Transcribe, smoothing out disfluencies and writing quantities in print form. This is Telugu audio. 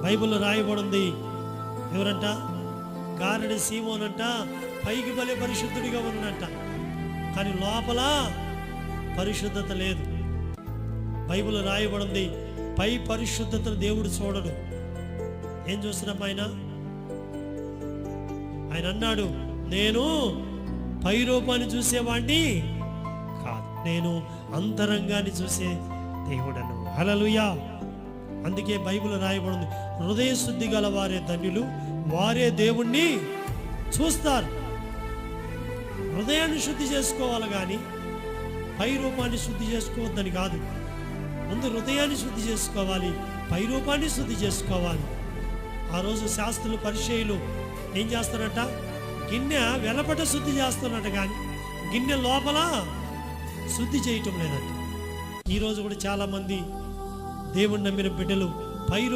బైబిల్లో రాయబడింది. ఎవరంట? గారడి సీమోనంట పైకి భలే పరిశుద్ధుడిగా ఉన్నంట, కానీ లోపల పరిశుద్ధత లేదు. బైబిల్లో రాయబడింది, పై పరిశుద్ధతను దేవుడు చూడడు. ఏం చూస్తున్నాం? ఆయన అన్నాడు, నేను పై రూపాన్ని చూసేవాడిని కాదు, నేను అంతరంగాన్ని చూసే దేవుడను. హల్లెలూయా. అందుకే బైబిల్ రాయబడింది, హృదయ శుద్ధి గల వారే ధన్యులు, వారే దేవుణ్ణి చూస్తారు. హృదయాన్ని శుద్ధి చేసుకోవాలి కానీ పై రూపాన్ని శుద్ధి చేసుకోవద్దని కాదు. ముందు హృదయాన్ని శుద్ధి చేసుకోవాలి, పై రూపాన్ని శుద్ధి చేసుకోవాలి. ఆ రోజు శాస్త్రులు పరిచయులు ఏం చేస్తారంట? గిన్నె వెలపట శుద్ధి చేస్తున్నట్టు కానీ గిన్నె లోపల శుద్ధి చేయటం లేదంట. ఈరోజు కూడా చాలామంది దేవుణ్ణి నమ్మిన బిడ్డలు పై